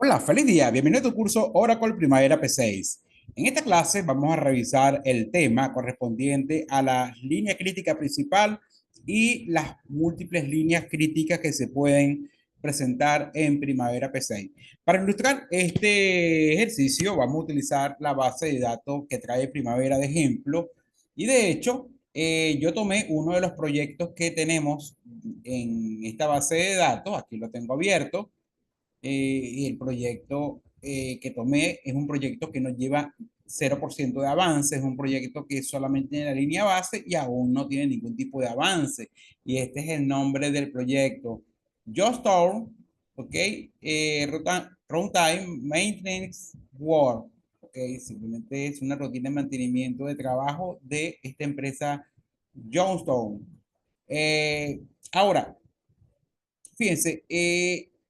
Hola, feliz día. Bienvenido a tu curso Oracle Primavera P6. En esta clase vamos a revisar el tema correspondiente a la línea crítica principal y las múltiples líneas críticas que se pueden presentar en Primavera P6. Para ilustrar este ejercicio vamos a utilizar la base de datos que trae Primavera de ejemplo y de hecho yo tomé uno de los proyectos que tenemos en esta base de datos, aquí lo tengo abierto, y el proyecto que tomé es un proyecto que nos lleva 0% de avance, es un proyecto que solamente tiene la línea base y aún no tiene ningún tipo de avance. Y este es el nombre del proyecto. Storm, ok, Runtime Maintenance Work, ok, simplemente es una rutina de mantenimiento de trabajo de esta empresa Johnstone. Ahora, fíjense,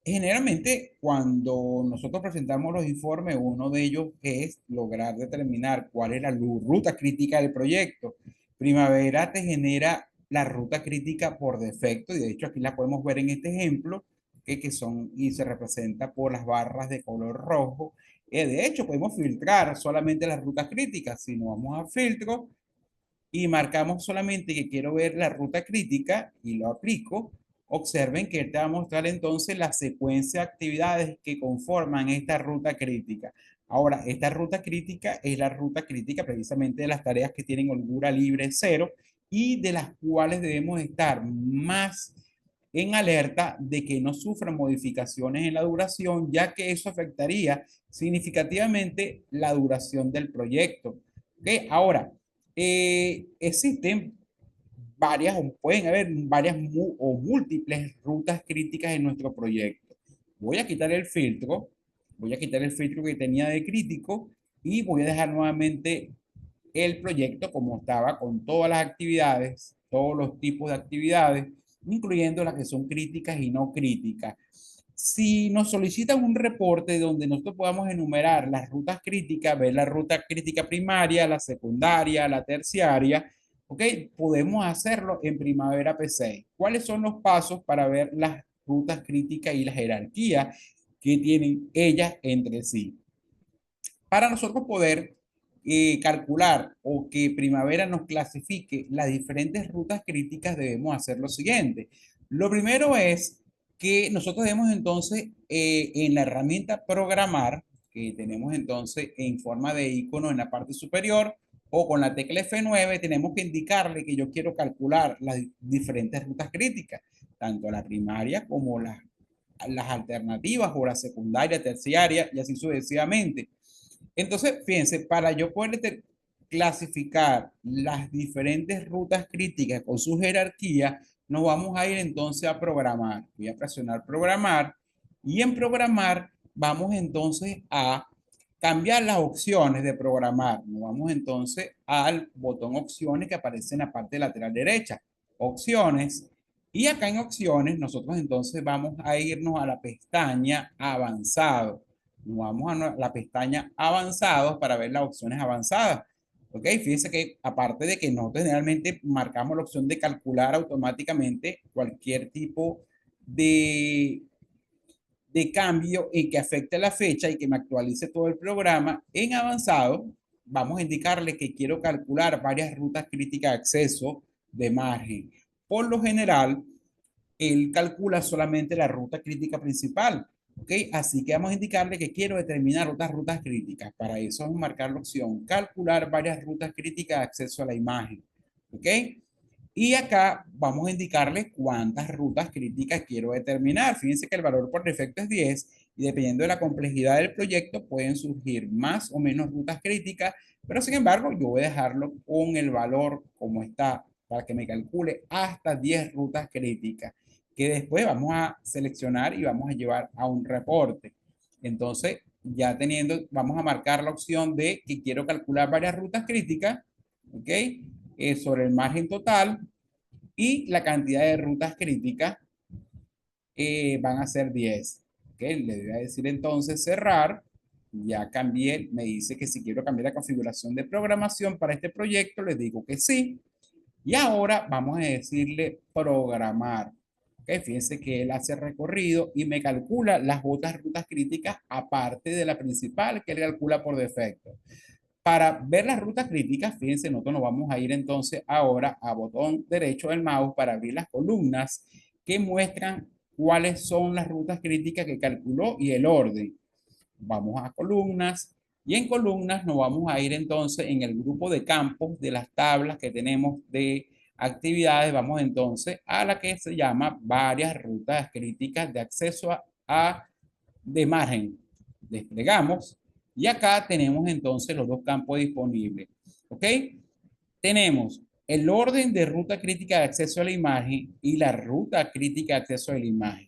generalmente cuando nosotros presentamos los informes, uno de ellos es lograr determinar cuál es la ruta crítica del proyecto. Primavera te genera la ruta crítica por defecto, y de hecho aquí la podemos ver en este ejemplo, que son y se representa por las barras de color rojo. De hecho, podemos filtrar solamente las rutas críticas. Si no vamos a filtro y marcamos solamente que quiero ver la ruta crítica y lo aplico, observen que él te va a mostrar entonces la secuencia de actividades que conforman esta ruta crítica. Ahora, esta ruta crítica es la ruta crítica precisamente de las tareas que tienen holgura libre cero y de las cuales debemos estar más en alerta de que no sufran modificaciones en la duración, ya que eso afectaría significativamente la duración del proyecto. ¿Okay? Ahora, existen varias, o pueden haber varias o múltiples rutas críticas en nuestro proyecto. Voy a quitar el filtro, voy a quitar el filtro que tenía de crítico y voy a dejar nuevamente el proyecto como estaba, con todas las actividades, todos los tipos de actividades, incluyendo las que son críticas y no críticas. Si nos solicitan un reporte donde nosotros podamos enumerar las rutas críticas, ver la ruta crítica primaria, la secundaria, la terciaria, ¿ok? Podemos hacerlo en Primavera P6. ¿Cuáles son los pasos para ver las rutas críticas y la jerarquía que tienen ellas entre sí? Para nosotros poder calcular o que Primavera nos clasifique las diferentes rutas críticas, debemos hacer lo siguiente. Lo primero es que nosotros debemos entonces en la herramienta programar, que tenemos entonces en forma de icono en la parte superior, o con la tecla F9, tenemos que indicarle que yo quiero calcular las diferentes rutas críticas, tanto la primaria como las alternativas o la secundaria, terciaria y así sucesivamente. Entonces, fíjense, para yo poder clasificar las diferentes rutas críticas con su jerarquía, nos vamos a ir entonces a programar. Voy a presionar programar y en programar vamos entonces a cambiar las opciones de programar. Nos vamos entonces al botón opciones que aparece en la parte lateral derecha. Opciones. Y acá en opciones nosotros entonces vamos a irnos a la pestaña avanzado. Nos vamos a la pestaña avanzados para ver las opciones avanzadas. Ok, fíjense que aparte de que nosotros generalmente marcamos la opción de calcular automáticamente cualquier tipo de, de cambio y que afecte la fecha y que me actualice todo el programa, en avanzado vamos a indicarle que quiero calcular varias rutas críticas de acceso de margen. Por lo general, él calcula solamente la ruta crítica principal. ¿Ok? Así que vamos a indicarle que quiero determinar otras rutas críticas. Para eso vamos a marcar la opción calcular varias rutas críticas de acceso a la imagen. ¿Ok? Y acá vamos a indicarle cuántas rutas críticas quiero determinar. Fíjense que el valor por defecto es 10 y dependiendo de la complejidad del proyecto pueden surgir más o menos rutas críticas, pero sin embargo yo voy a dejarlo con el valor como está para que me calcule hasta 10 rutas críticas que después vamos a seleccionar y vamos a llevar a un reporte. Entonces, ya teniendo, vamos a marcar la opción de que quiero calcular varias rutas críticas, ¿ok? Sobre el margen total y la cantidad de rutas críticas van a ser 10. ¿Ok? Le voy a decir entonces cerrar. Ya cambié, me dice que si quiero cambiar la configuración de programación para este proyecto, le digo que sí. Y ahora vamos a decirle programar. ¿Ok? Fíjense que él hace recorrido y me calcula las otras rutas críticas aparte de la principal que él calcula por defecto. Para ver las rutas críticas, fíjense, nosotros nos vamos a ir entonces ahora a botón derecho del mouse para abrir las columnas que muestran cuáles son las rutas críticas que calculó y el orden. Vamos a columnas y en columnas nos vamos a ir entonces en el grupo de campos de las tablas que tenemos de actividades. Vamos entonces a la que se llama varias rutas críticas de acceso de margen. Desplegamos y acá tenemos entonces los dos campos disponibles. ¿Ok? Tenemos el orden de ruta crítica de acceso a la imagen y la ruta crítica de acceso a la imagen.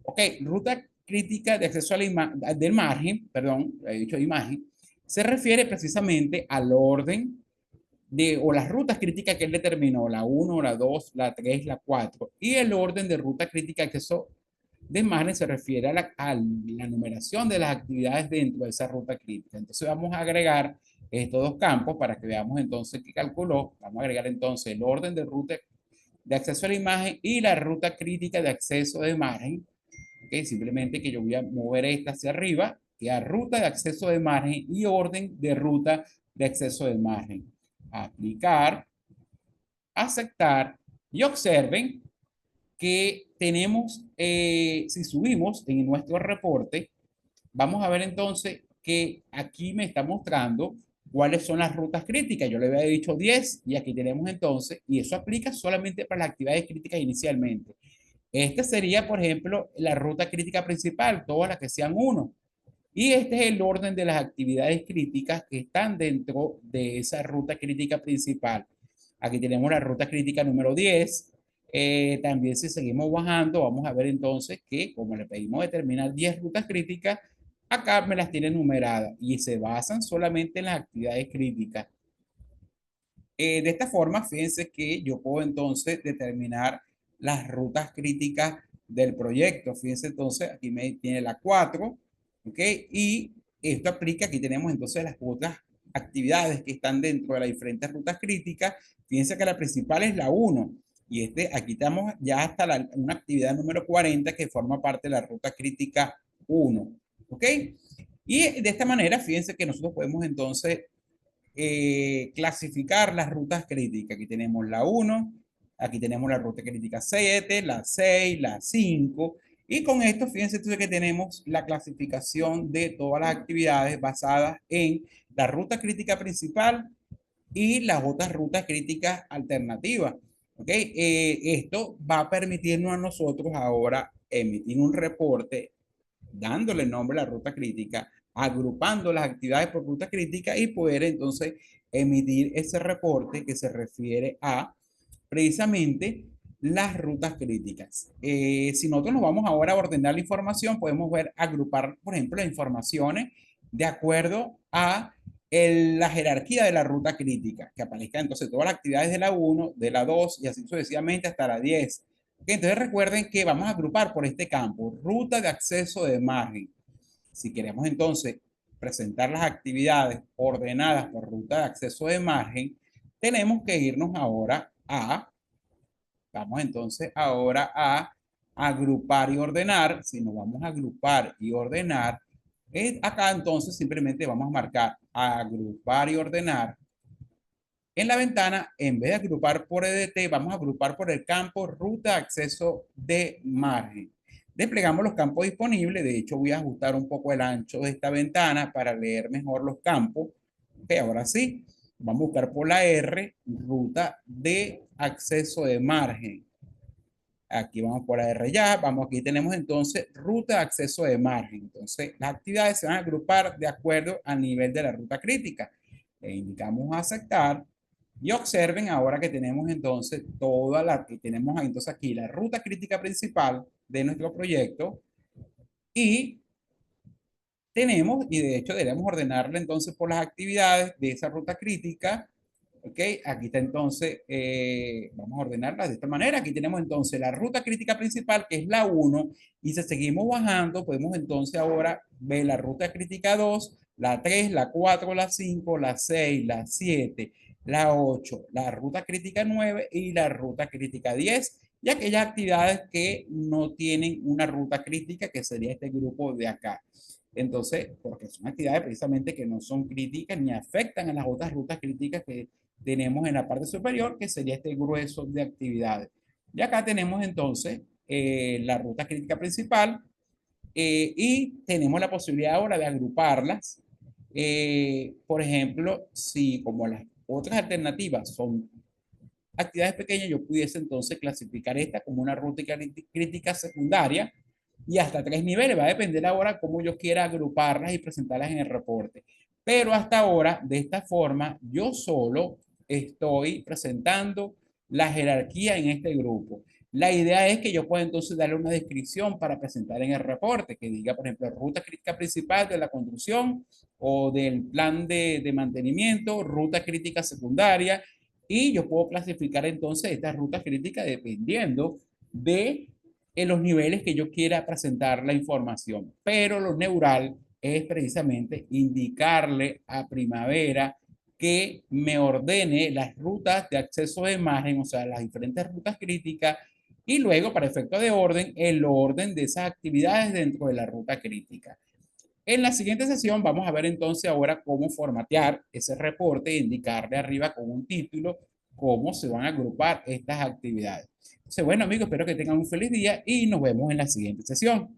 Ok, ruta crítica de acceso a la del margen, perdón, he dicho imagen, se refiere precisamente al orden o las rutas críticas que él determinó, la 1, la 2, la 3, la 4, y el orden de ruta crítica de acceso de margen se refiere a la numeración de las actividades dentro de esa ruta crítica. Entonces vamos a agregar estos dos campos para que veamos entonces qué calculó. Vamos a agregar entonces el orden de ruta de acceso a la imagen y la ruta crítica de acceso de margen. ¿Okay? Simplemente que yo voy a mover esta hacia arriba, que es ruta de acceso de margen y orden de ruta de acceso de margen. Aplicar, aceptar y observen que tenemos, si subimos en nuestro reporte, vamos a ver entonces que aquí me está mostrando cuáles son las rutas críticas. Yo le había dicho 10 y aquí tenemos entonces, y eso aplica solamente para las actividades críticas inicialmente. Este sería, por ejemplo, la ruta crítica principal, todas las que sean 1. Y este es el orden de las actividades críticas que están dentro de esa ruta crítica principal. Aquí tenemos la ruta crítica número 10. También si seguimos bajando, vamos a ver entonces que como le pedimos determinar 10 rutas críticas, acá me las tiene numeradas y se basan solamente en las actividades críticas. De esta forma, fíjense que yo puedo entonces determinar las rutas críticas del proyecto. Fíjense entonces, aquí me tiene la 4, ¿ok? Y esto aplica, aquí tenemos entonces las otras actividades que están dentro de las diferentes rutas críticas. Fíjense que la principal es la 1. Y aquí estamos ya hasta una actividad número 40 que forma parte de la ruta crítica 1. ¿Ok? Y de esta manera, fíjense que nosotros podemos entonces clasificar las rutas críticas. Aquí tenemos la 1, aquí tenemos la ruta crítica 7, la 6, la 5. Y con esto, fíjense entonces que tenemos la clasificación de todas las actividades basadas en la ruta crítica principal y las otras rutas críticas alternativas. ¿Ok? Esto va a permitirnos a nosotros ahora emitir un reporte dándole nombre a la ruta crítica, agrupando las actividades por ruta crítica y poder entonces emitir ese reporte que se refiere a precisamente las rutas críticas. Si nosotros nos vamos ahora a ordenar la información, podemos ver, agrupar, por ejemplo, las informaciones de acuerdo a la jerarquía de la ruta crítica, que aparezca entonces todas las actividades de la 1, de la 2 y así sucesivamente hasta la 10. Entonces recuerden que vamos a agrupar por este campo, ruta de acceso de margen. Si queremos entonces presentar las actividades ordenadas por ruta de acceso de margen, tenemos que irnos ahora vamos entonces ahora a agrupar y ordenar. Si nos vamos a agrupar y ordenar, acá entonces simplemente vamos a marcar agrupar y ordenar. En la ventana, en vez de agrupar por EDT, vamos a agrupar por el campo ruta de acceso de margen. Desplegamos los campos disponibles. De hecho, voy a ajustar un poco el ancho de esta ventana para leer mejor los campos. Ok, ahora sí, vamos a buscar por la R, ruta de acceso de margen. Aquí vamos por la R ya, vamos, aquí tenemos entonces ruta de acceso de margen. Entonces, las actividades se van a agrupar de acuerdo al nivel de la ruta crítica. Le indicamos aceptar. Y observen ahora que tenemos entonces toda la que tenemos entonces aquí la ruta crítica principal de nuestro proyecto y tenemos, y de hecho debemos ordenarla entonces por las actividades de esa ruta crítica. Ok, aquí está entonces, vamos a ordenarla de esta manera. Aquí tenemos entonces la ruta crítica principal, que es la 1, y si seguimos bajando, podemos entonces ahora ver la ruta crítica 2, la 3, la 4, la 5, la 6, la 7, la 8, la ruta crítica 9 y la ruta crítica 10. y aquellas actividades que no tienen una ruta crítica, que sería este grupo de acá. Entonces, porque son actividades precisamente que no son críticas ni afectan a las otras rutas críticas que tenemos en la parte superior, que sería este grueso de actividades. Y acá tenemos entonces la ruta crítica principal, y tenemos la posibilidad ahora de agruparlas. Por ejemplo, si como las otras alternativas son actividades pequeñas, yo pudiese entonces clasificar esta como una ruta crítica secundaria y hasta 3 niveles. Va a depender ahora cómo yo quiera agruparlas y presentarlas en el reporte. Pero hasta ahora, de esta forma, yo solo estoy presentando la jerarquía en este grupo. La idea es que yo pueda entonces darle una descripción para presentar en el reporte, que diga, por ejemplo, ruta crítica principal de la construcción o del plan de mantenimiento, ruta crítica secundaria, y yo puedo clasificar entonces estas rutas críticas dependiendo de los niveles que yo quiera presentar la información. Pero lo neural es precisamente indicarle a Primavera que me ordene las rutas de acceso de imagen, o sea, las diferentes rutas críticas, y luego, para efecto de orden, el orden de esas actividades dentro de la ruta crítica. En la siguiente sesión vamos a ver entonces ahora cómo formatear ese reporte e indicarle arriba con un título cómo se van a agrupar estas actividades. Entonces, bueno amigos, espero que tengan un feliz día y nos vemos en la siguiente sesión.